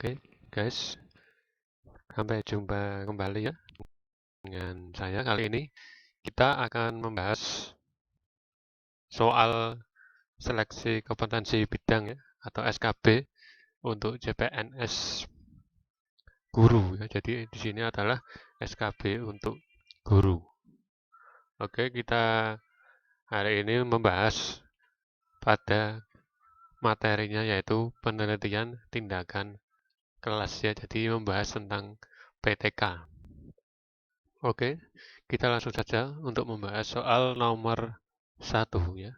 Oke, guys, sampai jumpa kembali ya dengan saya. Kali ini kita akan membahas soal seleksi kompetensi bidang ya, atau SKB untuk CPNS guru ya. Jadi di sini adalah SKB untuk guru. Oke, kita hari ini membahas pada materinya yaitu penelitian tindakan kelas ya. Jadi membahas tentang PTK. Oke, kita langsung saja untuk membahas soal nomor 1 ya.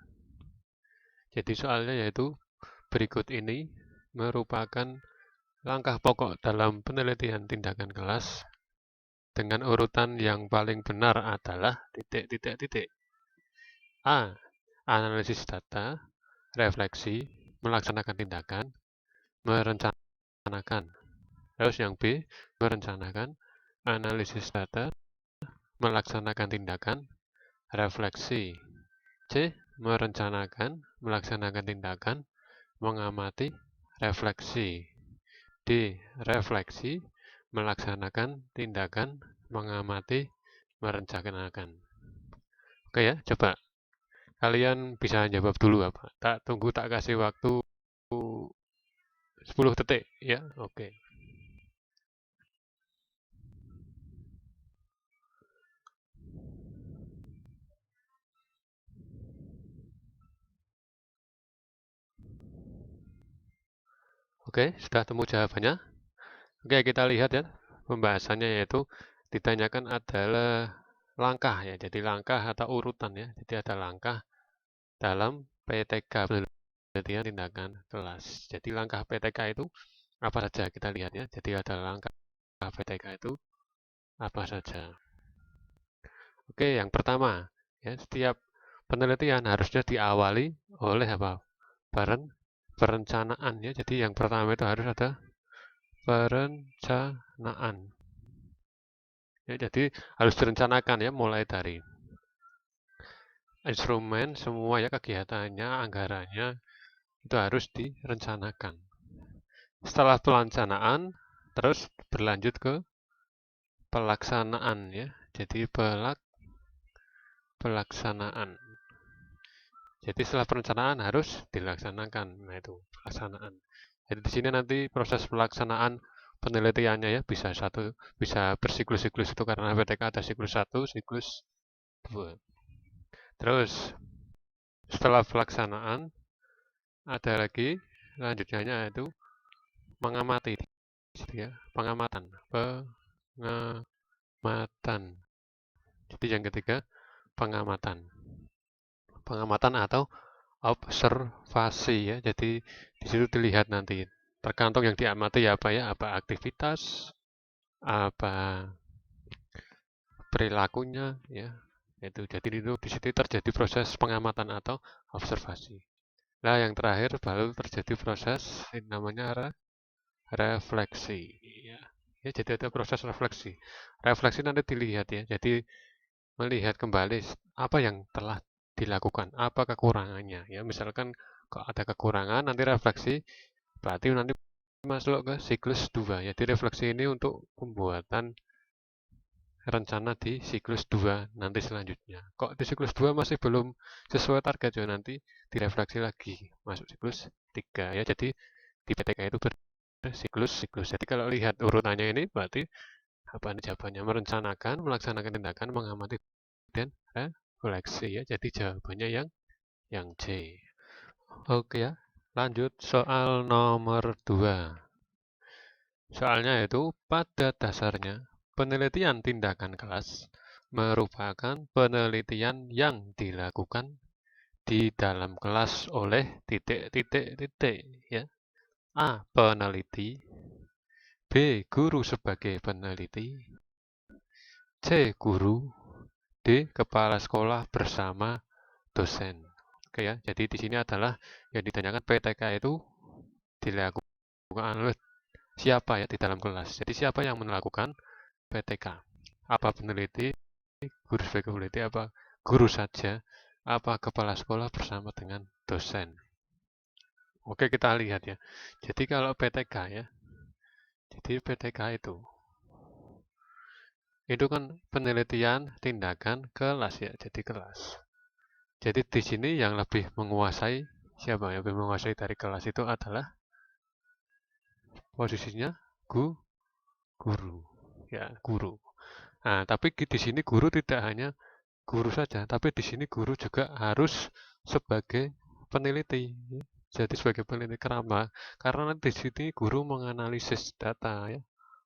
Jadi soalnya yaitu berikut ini merupakan langkah pokok dalam penelitian tindakan kelas dengan urutan yang paling benar adalah titik. A. Analisis data, refleksi, melaksanakan tindakan, merencanakan. Terus yang B. Merencanakan, analisis data, melaksanakan tindakan, refleksi. C. Merencanakan, melaksanakan tindakan, mengamati, refleksi. D. Refleksi, melaksanakan tindakan, mengamati, merencanakan. Oke ya, coba kalian bisa jawab dulu apa? Tak tunggu, tak kasih waktu 10 detik ya. Oke. Oke, sudah temu jawabannya? Oke, kita lihat ya. Pembahasannya yaitu ditanyakan adalah langkah ya. Jadi langkah atau urutan ya. Jadi ada langkah dalam PTK, penelitian tindakan kelas. Jadi langkah PTK itu apa saja kita lihat ya. Jadi ada langkah PTK itu apa saja. Oke, yang pertama ya, setiap penelitian harusnya diawali oleh apa? Perencanaan ya. Jadi yang pertama itu harus ada perencanaan. Ya, jadi harus direncanakan ya, mulai dari instrumen semua ya, kegiatannya, anggarannya itu harus direncanakan. Setelah perencanaan, terus berlanjut ke pelaksanaan ya. Jadi pelaksanaan. Jadi setelah perencanaan harus dilaksanakan. Nah itu pelaksanaan. Jadi di sini nanti proses pelaksanaan penelitiannya ya bisa bersiklus-siklus itu karena PTK ada siklus 1, siklus 2. Terus setelah pelaksanaan ada lagi lanjutnya itu mengamati ya, pengamatan. Jadi yang ketiga pengamatan. Pengamatan atau observasi ya. Jadi di situ dilihat nanti tergantung yang diamati ya apa ya, apa aktivitas, apa perilakunya ya. Itu jadi itu di situ terjadi proses pengamatan atau observasi. Nah, yang terakhir baru terjadi proses ini namanya refleksi ya. Ya, jadi ada proses refleksi. Refleksi nanti dilihat ya. Jadi melihat kembali apa yang telah dilakukan, apa kekurangannya ya. Misalkan kok ada kekurangan, nanti refleksi berarti nanti masuk ke siklus 2 ya. Jadi refleksi ini untuk pembuatan rencana di siklus 2 nanti selanjutnya. Kok di siklus 2 masih belum sesuai target ya, nanti direfleksi lagi masuk siklus 3 ya. Jadi di PTK itu bersiklus-siklus. Jadi kalau lihat urutannya ini berarti apa jawabannya? Merencanakan, melaksanakan tindakan, mengamati dan refleksi ya. Jadi jawabannya yang C. Oke ya. Lanjut soal nomor 2. Soalnya itu pada dasarnya penelitian tindakan kelas merupakan penelitian yang dilakukan di dalam kelas oleh ya. A. Peneliti, B. Guru sebagai peneliti, C. Guru, D. Kepala sekolah bersama dosen. Oke ya, jadi di sini adalah yang ditanyakan PTK itu dilakukan oleh siapa ya di dalam kelas. Jadi siapa yang melakukan PTK? Apa peneliti, guru sebagai peneliti, apa guru saja, apa kepala sekolah bersama dengan dosen. Oke, kita lihat ya. Jadi kalau PTK ya, Jadi PTK itu kan penelitian tindakan kelas ya, jadi kelas. Jadi di sini yang lebih menguasai, siapa yang lebih menguasai dari kelas itu adalah posisinya guru, ya guru. Nah, tapi di sini guru tidak hanya guru saja, tapi di sini guru juga harus sebagai peneliti. Jadi sebagai peneliti kenapa? Karena di sini guru menganalisis data ya,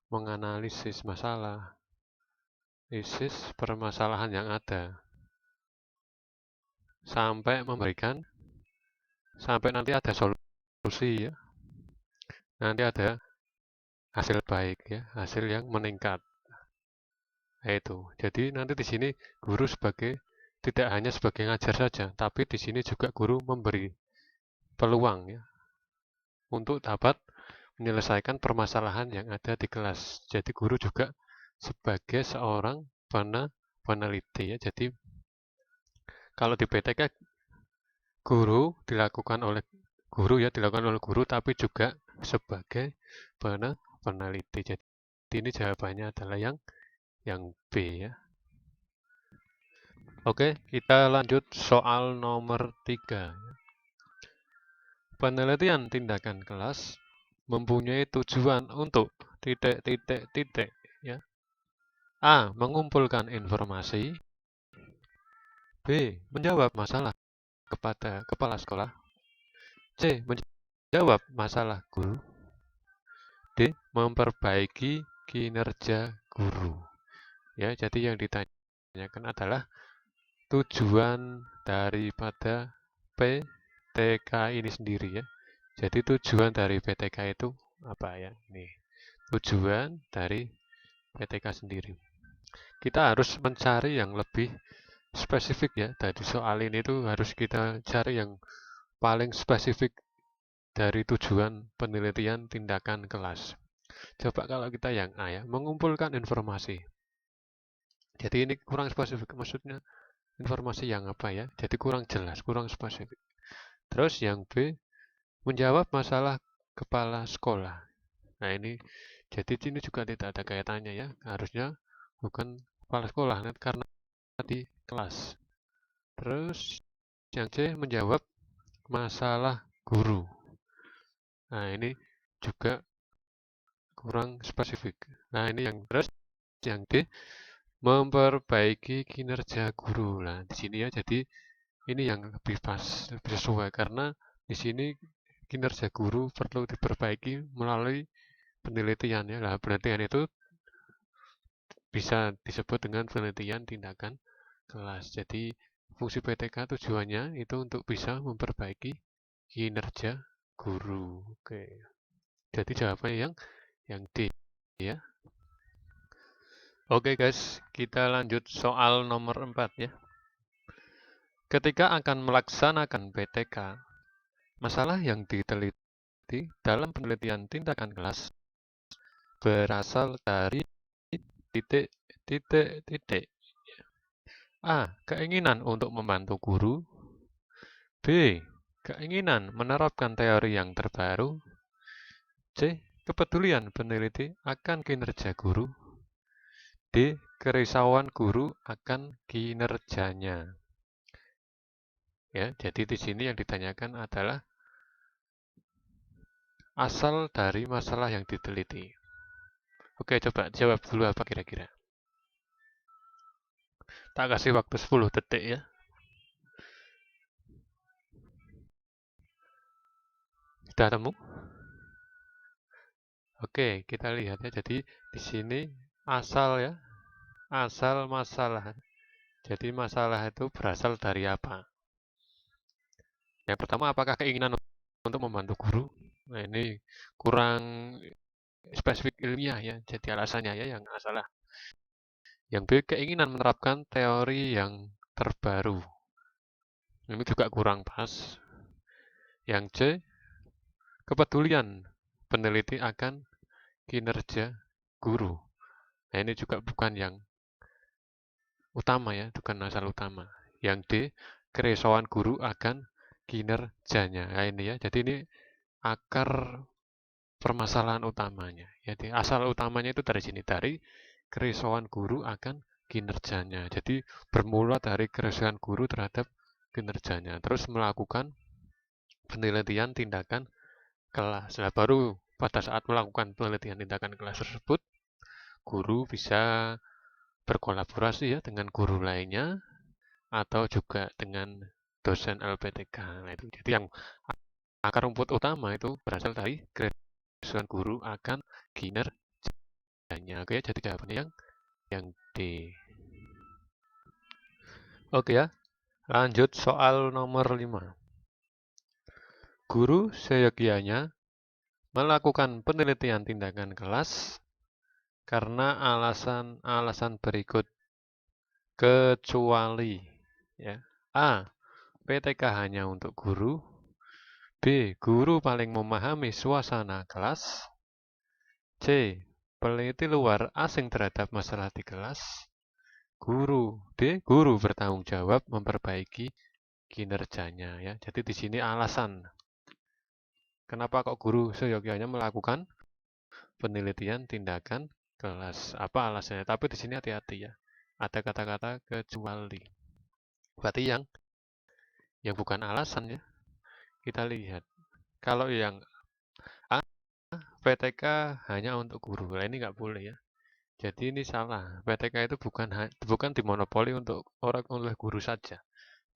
menganalisis masalah, analisis permasalahan yang ada, sampai memberikan, sampai nanti ada solusi ya, nanti ada hasil baik ya, hasil yang meningkat. Nah, itu. Jadi nanti di sini guru sebagai tidak hanya sebagai ngajar saja, tapi di sini juga guru memberi peluang ya untuk dapat menyelesaikan permasalahan yang ada di kelas. Jadi guru juga sebagai seorang peneliti ya. Jadi kalau di PTK guru dilakukan oleh guru, tapi juga sebagai peneliti. Jadi ini jawabannya adalah yang B ya. Oke, kita lanjut soal nomor 3. Penelitian tindakan kelas mempunyai tujuan untuk titik ya. A. Mengumpulkan informasi. B. Menjawab masalah kepada kepala sekolah. C. Menjawab masalah guru. D. Memperbaiki kinerja guru. Ya, jadi yang ditanyakan adalah tujuan daripada PTK ini sendiri ya. Jadi tujuan dari PTK itu apa ya? Nih, tujuan dari PTK sendiri. Kita harus mencari yang lebih spesifik ya. Dari soal ini tuh harus kita cari yang paling spesifik dari tujuan penelitian tindakan kelas. Coba kalau kita yang A ya, mengumpulkan informasi. Jadi ini kurang spesifik, maksudnya informasi yang apa ya? Jadi kurang jelas, kurang spesifik. Terus yang B, menjawab masalah kepala sekolah. Nah ini, jadi ini juga tidak ada kaitannya ya. Harusnya bukan kepala sekolah, karena di kelas. Terus yang C, menjawab masalah guru. Nah ini juga kurang spesifik. Nah ini yang terus yang D, memperbaiki kinerja guru. Nah di sini ya, jadi ini yang lebih pas, lebih sesuai karena di sini kinerja guru perlu diperbaiki melalui penelitian ya. Nah, penelitian itu bisa disebut dengan penelitian tindakan kelas. Jadi fungsi PTK tujuannya itu untuk bisa memperbaiki kinerja guru. Oke. Jadi jawabannya yang D ya. Oke guys, kita lanjut soal nomor 4 ya. Ketika akan melaksanakan PTK, masalah yang diteliti dalam penelitian tindakan kelas berasal dari titik. A. Keinginan untuk membantu guru. B. Keinginan menerapkan teori yang terbaru. C. Kepedulian peneliti akan kinerja guru. D. Kerisauan guru akan kinerjanya. Ya, jadi di sini yang ditanyakan adalah asal dari masalah yang diteliti. Oke, coba jawab dulu apa kira-kira. Tak kasih waktu 10 detik ya. Sudah temu? Oke, kita lihat ya. Jadi di sini asal ya, asal masalah. Jadi masalah itu berasal dari apa? Yang pertama, apakah keinginan untuk membantu guru? Nah, ini kurang spesifik ilmiah ya. Jadi alasannya ya yang salah. Yang B, keinginan menerapkan teori yang terbaru. Ini juga kurang pas. Yang C, kepedulian peneliti akan kinerja guru. Nah, ini juga bukan yang utama ya, bukan asal utama. Yang D, kerisauan guru akan kinerjanya. Nah, ini ya. Jadi ini akar permasalahan utamanya. Jadi asal utamanya itu dari sini, dari kerisauan guru akan kinerjanya. Jadi bermula dari kerisauan guru terhadap kinerjanya, terus melakukan penelitian tindakan kelas. Nah, baru pada saat melakukan penelitian tindakan kelas tersebut, guru bisa berkolaborasi ya dengan guru lainnya atau juga dengan dosen LPTK. Nah, itu jadi yang akar rumput utama itu berasal dari kerisauan guru akan kinerjanya. Oke, jadi jawabannya yang D. Oke ya, lanjut soal nomor 5. Guru seyogianya melakukan penelitian tindakan kelas karena alasan berikut, kecuali ya. A. PTK hanya untuk guru. B. Guru paling memahami suasana kelas. C. Peneliti luar asing terhadap masalah di kelas. D. Guru bertanggung jawab memperbaiki kinerjanya ya. Jadi di sini alasan. Kenapa kok guru seyogianya melakukan penelitian tindakan kelas? Apa alasannya? Tapi di sini hati-hati ya. Ada kata-kata kecuali. Berarti yang bukan alasan ya. Kita lihat. Kalau yang A, PTK hanya untuk guru. Nah, ini nggak boleh ya. Jadi ini salah. PTK itu bukan dimonopoli untuk orang oleh guru saja.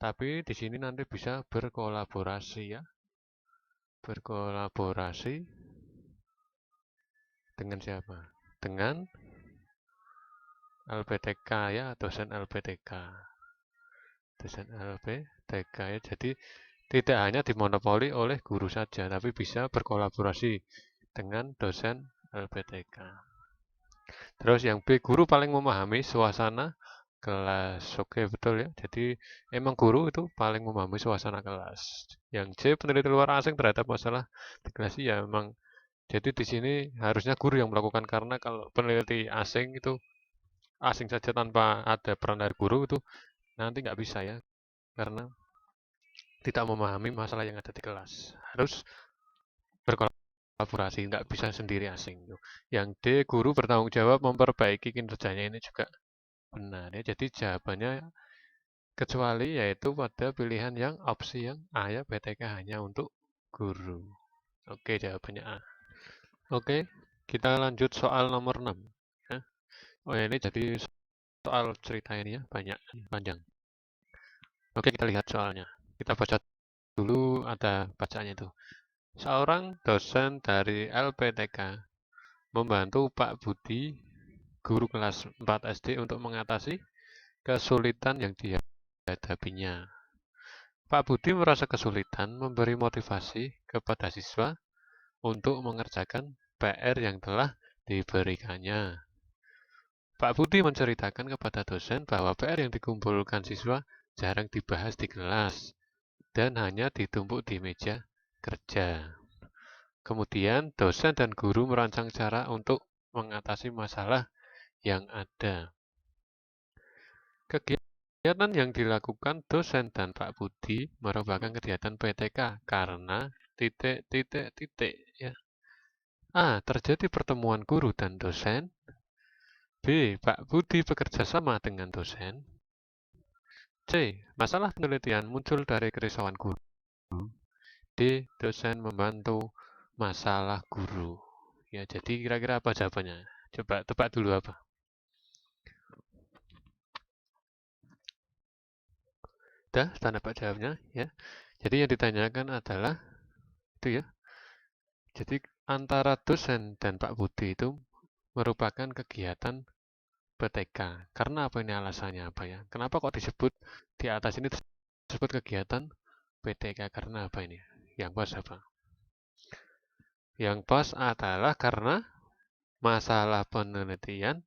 Tapi di sini nanti bisa berkolaborasi ya. Berkolaborasi dengan siapa? Dengan LPTK ya, dosen LPTK. Dosen LPTK ya. Jadi tidak hanya dimonopoli oleh guru saja, tapi bisa berkolaborasi dengan dosen LPTK. Terus yang B, guru paling memahami suasana kelas. Oke, betul ya. Jadi emang guru itu paling memahami suasana kelas. Yang C, peneliti luar asing terhadap masalah di kelas. Ya emang. Jadi di sini harusnya guru yang melakukan, karena kalau peneliti asing itu asing saja tanpa ada peran dari guru itu nanti nggak bisa ya, karena tidak memahami masalah yang ada di kelas. Harus berkolaborasi, nggak bisa sendiri asing. Yang D, guru bertanggung jawab memperbaiki kinerjanya, ini juga benar ya. Jadi jawabannya kecuali, yaitu pada pilihan yang opsi yang A ya, PTK hanya untuk guru. Oke, jawabannya A. Oke, kita lanjut soal nomor 6 ya. Oh ya, ini jadi soal cerita ini ya, banyak, panjang. Oke, kita lihat soalnya. Kita baca dulu, ada bacaannya itu. Seorang dosen dari LPTK membantu Pak Budi, guru kelas 4 SD, untuk mengatasi kesulitan yang dihadapinya. Pak Budi merasa kesulitan memberi motivasi kepada siswa untuk mengerjakan PR yang telah diberikannya. Pak Budi menceritakan kepada dosen bahwa PR yang dikumpulkan siswa jarang dibahas di kelas dan hanya ditumpuk di meja kerja. Kemudian dosen dan guru merancang cara untuk mengatasi masalah yang ada. Kegiatan yang dilakukan dosen dan Pak Budi merupakan kegiatan PTK karena ya. A. Terjadi pertemuan guru dan dosen. B. Pak Budi bekerja sama dengan dosen. C. Masalah penelitian muncul dari kerisauan guru. D. Dosen membantu masalah guru. Ya, jadi kira-kira apa jawabannya? Coba tebak dulu apa? Dah, tanda pak jawabnya ya. Jadi yang ditanyakan adalah itu ya. Jadi antara dosen dan Pak Budi itu merupakan kegiatan PTK. Karena apa ini alasannya apa ya? Kenapa kok disebut di atas ini disebut kegiatan PTK? Karena apa ini? Yang pas apa? Yang pas adalah karena masalah penelitian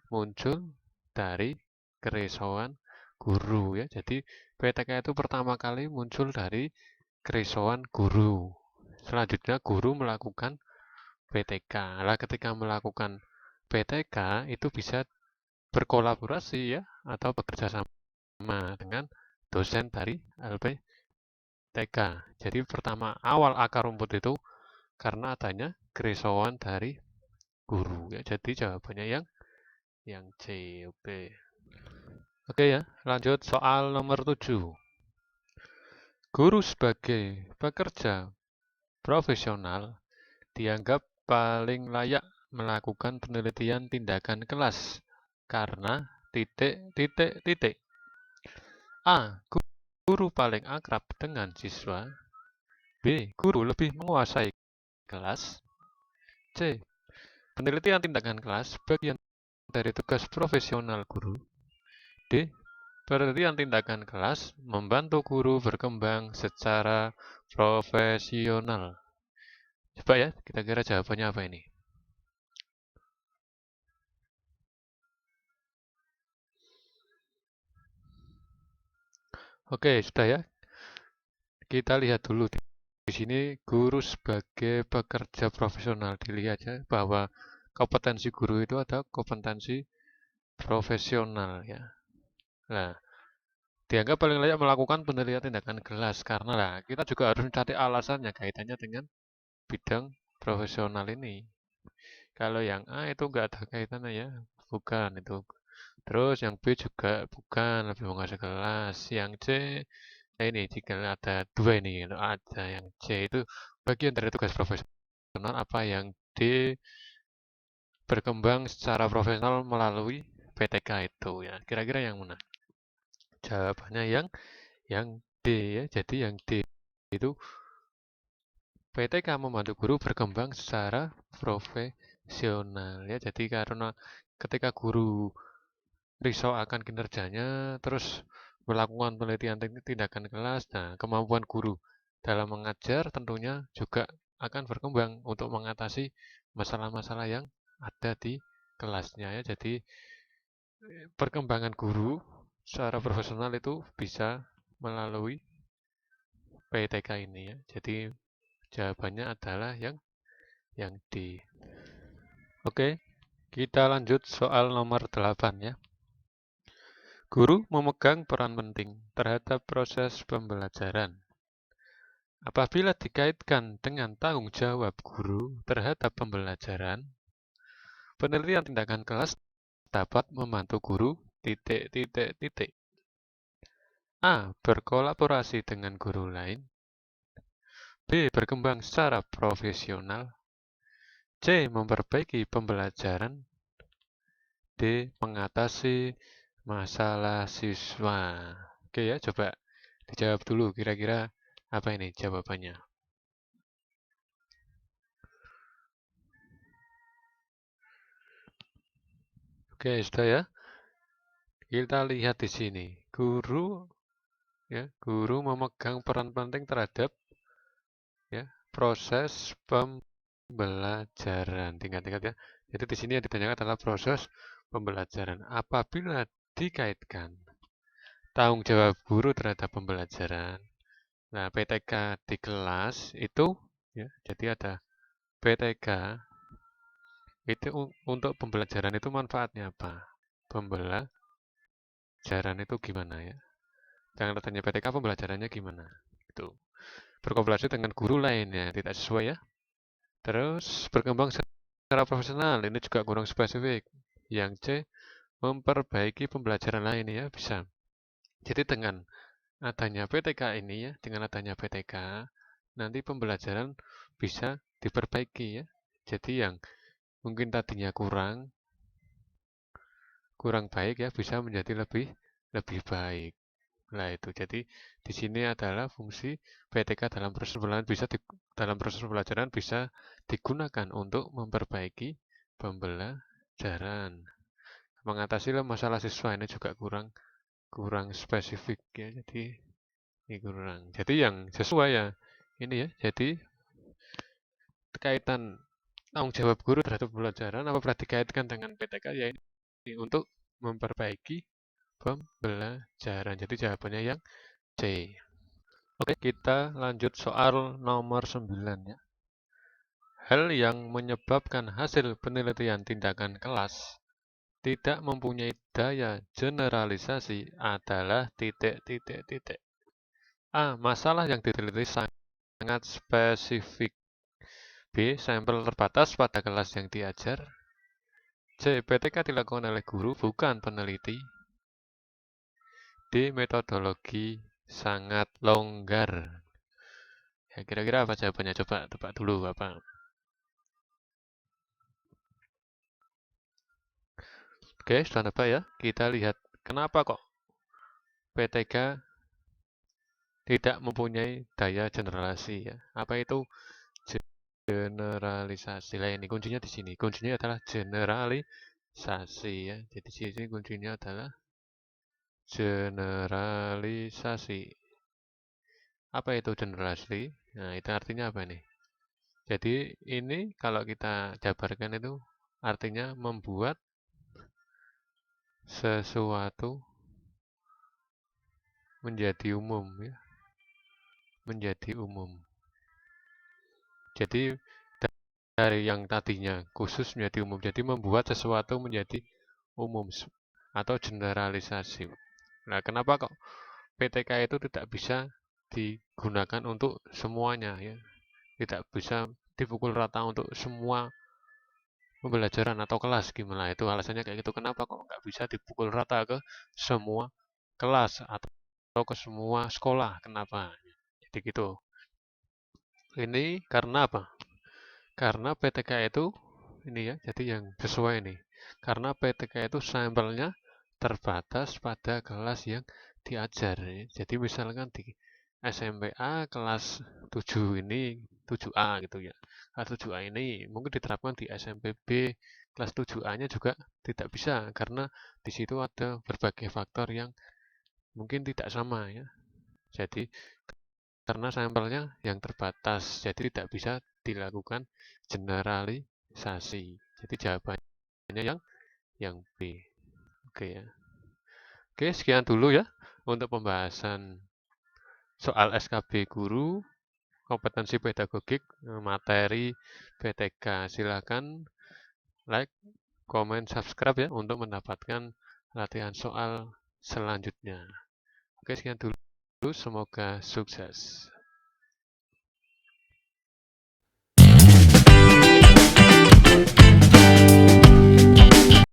muncul dari kerisauan guru ya. Jadi PTK itu pertama kali muncul dari kerisauan guru. Selanjutnya guru melakukan PTK. Lah ketika melakukan PTK itu bisa berkolaborasi ya, atau bekerja sama dengan dosen dari LPTK. Jadi pertama awal akar rumput itu karena adanya kerisauan dari guru ya. Jadi jawabannya yang C. Oke ya, lanjut soal nomor 7. Guru sebagai pekerja profesional dianggap paling layak melakukan penelitian tindakan kelas karena titik titik titik. A. Guru paling akrab dengan siswa. B. Guru lebih menguasai kelas. C. Penelitian tindakan kelas bagian dari tugas profesional guru. D. Penelitian tindakan kelas membantu guru berkembang secara profesional. Coba ya, kita kira jawabannya apa ini? Oke, sudah ya. Kita lihat dulu di sini guru sebagai pekerja profesional. Dilihat ya bahwa kompetensi guru itu ada kompetensi profesional ya. Nah, dianggap paling layak melakukan penelitian tindakan kelas karena lah kita juga harus mencari alasannya kaitannya dengan bidang profesional ini. Kalau yang A itu enggak ada kaitannya ya, bukan itu. Terus yang B juga bukan, lebih menguasai kelas. Yang C, nah ini jika ada dua ini, ada yang C itu bagian dari tugas profesional, apa yang D berkembang secara profesional melalui PTK itu ya. Kira-kira yang mana? Jawabannya yang D ya. Jadi yang D itu PTK membantu guru berkembang secara profesional ya. Jadi karena ketika guru risau akan kinerjanya, terus melakukan penelitian tindakan kelas, nah kemampuan guru dalam mengajar tentunya juga akan berkembang untuk mengatasi masalah-masalah yang ada di kelasnya ya. Jadi perkembangan guru secara profesional itu bisa melalui PTK ini ya. Jadi jawabannya adalah yang D. Oke, kita lanjut soal nomor 8 ya. Guru memegang peran penting terhadap proses pembelajaran. Apabila dikaitkan dengan tanggung jawab guru terhadap pembelajaran, penelitian tindakan kelas dapat membantu guru titik titik titik. A. Berkolaborasi dengan guru lain. B. Berkembang secara profesional. C. Memperbaiki pembelajaran. D. Mengatasi masalah siswa. Oke ya, coba dijawab dulu kira-kira apa ini jawabannya. Oke, sudah ya. Kita lihat di sini. Guru memegang peran penting terhadap ya proses pembelajaran. Tingkat-tingkat ya. Jadi di sini yang ditanyakan adalah proses pembelajaran. Apabila dikaitkan tanggung jawab guru terhadap pembelajaran. Nah, PTK di kelas itu ya, jadi ada PTK itu untuk pembelajaran itu manfaatnya apa? Pembelajaran itu gimana ya? Jangan tanya PTK pembelajarannya gimana? Itu berkolaborasi dengan guru lainnya tidak sesuai ya. Terus berkembang secara profesional ini juga kurang spesifik. Yang C memperbaiki pembelajaran lain ya bisa. Jadi dengan adanya PTK ini ya, dengan adanya PTK nanti pembelajaran bisa diperbaiki ya. Jadi yang mungkin tadinya kurang baik ya bisa menjadi lebih baik. Nah itu jadi di sini adalah fungsi PTK dalam proses pembelajaran bisa digunakan untuk memperbaiki pembelajaran. Mengatasi masalah siswa ini juga kurang spesifik ya. Jadi ini kurang. Jadi yang sesuai ya ini ya. Jadi kaitan tanggung jawab guru terhadap pembelajaran apabila dikaitkan dengan PTK ya ini untuk memperbaiki pembelajaran. Jadi jawabannya yang C. Oke, kita lanjut soal nomor 9 ya. Hal yang menyebabkan hasil penelitian tindakan kelas tidak mempunyai daya generalisasi adalah titik titik titik. A. Masalah yang diteliti sangat spesifik. B. Sampel terbatas pada kelas yang diajar. C. PTK dilakukan oleh guru, bukan peneliti. D. Metodologi sangat longgar. Ya, kira-kira apa jawabannya? Coba tebak dulu apa. Oke, sudah nebak ya. Kita lihat kenapa kok PTK tidak mempunyai daya generalisasi ya. Apa itu generalisasi? Lah ini kuncinya di sini. Kuncinya adalah generalisasi ya. Jadi di sini kuncinya adalah generalisasi. Apa itu generalisasi? Nah, itu artinya apa nih? Jadi ini kalau kita jabarkan itu artinya membuat sesuatu menjadi umum ya. Menjadi umum. Jadi dari yang tadinya khusus menjadi umum. Jadi membuat sesuatu menjadi umum atau generalisasi. Nah, kenapa kok PTK itu tidak bisa digunakan untuk semuanya ya? Tidak bisa dipukul rata untuk semua pembelajaran atau kelas gimana? Itu alasannya kayak gitu. Kenapa kok nggak bisa dipukul rata ke semua kelas atau ke semua sekolah? Kenapa? Jadi gitu. Ini karena apa? Karena PTK itu ini ya, jadi yang sesuai nih. Karena PTK itu sampelnya terbatas pada kelas yang diajar. Ya. Jadi misalkan di SMPA kelas 7 ini 7A gitu ya. Kelas 7A ini mungkin diterapkan di SMP B kelas 7A-nya juga tidak bisa karena di situ ada berbagai faktor yang mungkin tidak sama ya. Jadi karena sampelnya yang terbatas, jadi tidak bisa dilakukan generalisasi. Jadi jawabannya yang B. Oke ya. Oke, sekian dulu ya untuk pembahasan soal SKB guru, kompetensi pedagogik, materi PTK. Silakan like, komen, subscribe ya untuk mendapatkan latihan soal selanjutnya. Oke, sekian dulu. Semoga sukses.